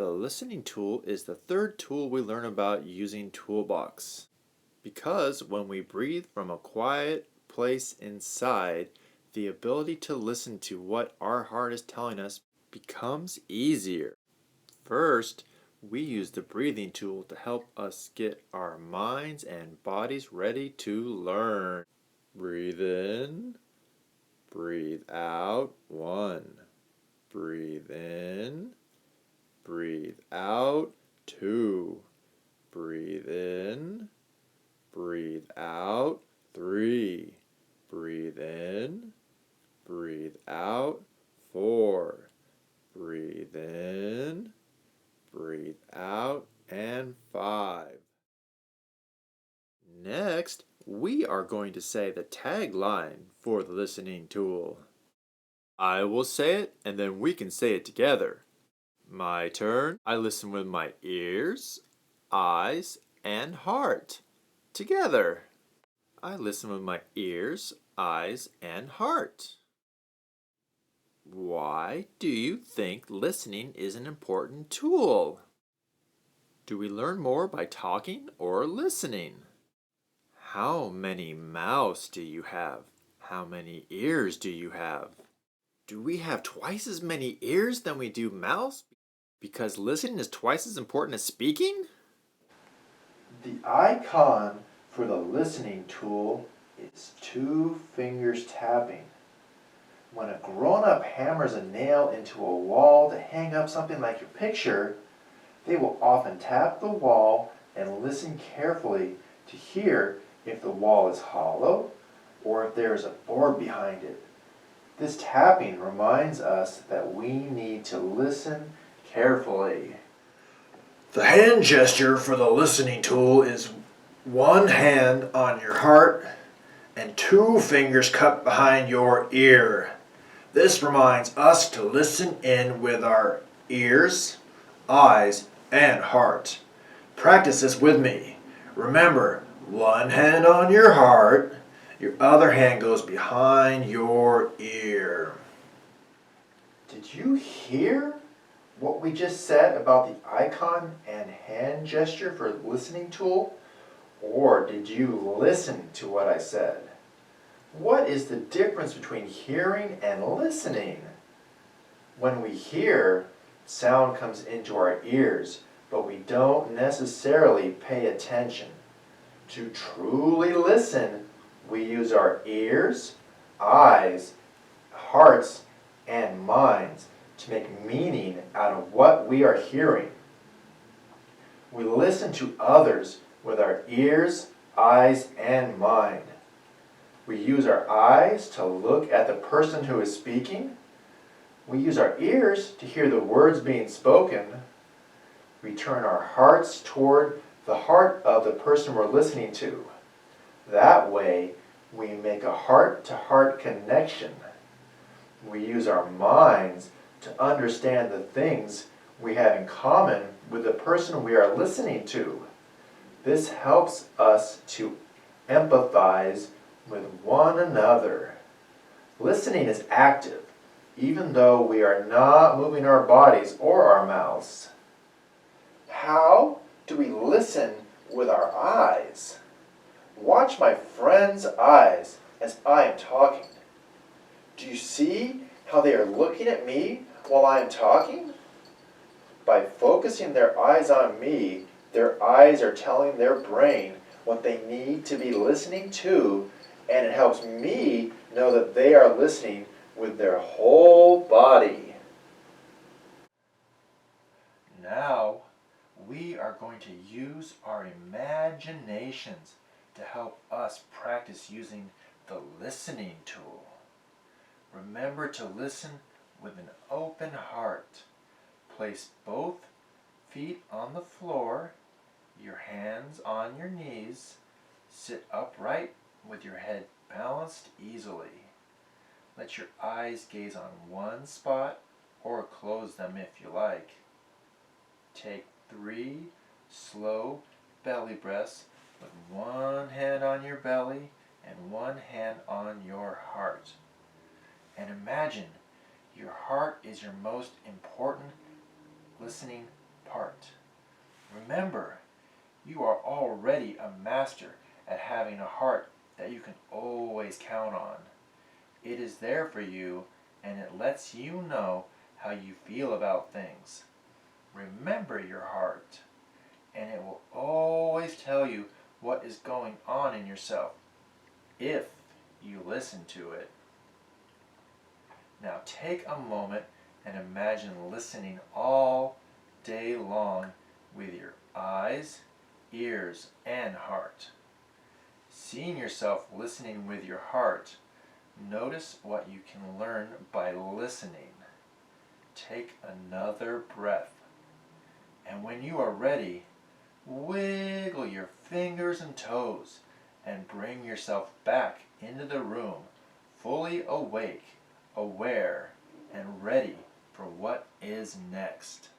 The listening tool is the third tool we learn about using Toolbox. Because when we breathe from a quiet place inside, the ability to listen to what our heart is telling us becomes easier. First, we use the breathing tool to help us get our minds and bodies ready to learn. Breathe in, breathe out. 1. Breathe in, breathe out. 2. Breathe in, breathe out. 3. Breathe in, breathe out. 4. Breathe in, breathe out. And 5. Next, we are going to say the tagline for the listening tool. I will say it, and then we can say it together. My turn. I listen with my ears, eyes, and heart. Together. I listen with my ears, eyes, and heart. Why do you think listening is an important tool? Do we learn more by talking or listening? How many mouths do you have? How many ears do you have? Do we have twice as many ears than we do mouths? Because listening is twice as important as speaking? The icon for the listening tool is 2 fingers tapping. When a grown-up hammers a nail into a wall to hang up something like your picture, they will often tap the wall and listen carefully to hear if the wall is hollow or if there is a board behind it. This tapping reminds us that we need to listen carefully. The hand gesture for the listening tool is 1 hand on your heart and 2 fingers cupped behind your ear. This reminds us to listen in with our ears, eyes, and heart. Practice this with me. Remember, 1 hand on your heart, your other hand goes behind your ear. Did you hear what we just said about the icon and hand gesture for the listening tool? Or did you listen to what I said? What is the difference between hearing and listening? When we hear, sound comes into our ears, but we don't necessarily pay attention. To truly listen, we use our ears, eyes, hearts, and minds to make meaning out of what we are hearing. We listen to others with our ears, eyes, and mind. We use our eyes to look at the person who is speaking. We use our ears to hear the words being spoken. We turn our hearts toward the heart of the person we're listening to. That way, we make a heart-to-heart connection. We use our minds to understand the things we have in common with the person we are listening to. This helps us to empathize with one another. Listening is active, even though we are not moving our bodies or our mouths. How do we listen with our eyes? Watch my friend's eyes as I am talking. Do you see how they are looking at me while I am talking? By focusing their eyes on me, their eyes are telling their brain what they need to be listening to, and it helps me know that they are listening with their whole body. Now, we are going to use our imaginations to help us practice using the listening tool. Remember to listen with an open heart. Place both feet on the floor, your hands on your knees. Sit upright with your head balanced easily. Let your eyes gaze on one spot or close them if you like. Take 3 slow belly breaths with 1 hand on your belly and 1 hand on your heart. And imagine your heart is your most important listening apart. Remember, you are already a master at having a heart that you can always count on. It is there for you, and it lets you know how you feel about things. Remember your heart, and it will always tell you what is going on in yourself if you listen to it. Now take a moment and imagine listening all day long with your eyes, ears, and heart. Seeing yourself listening with your heart, notice what you can learn by listening. Take another breath. And when you are ready, wiggle your fingers and toes and bring yourself back into the room, fully awake, aware, and ready for what is next.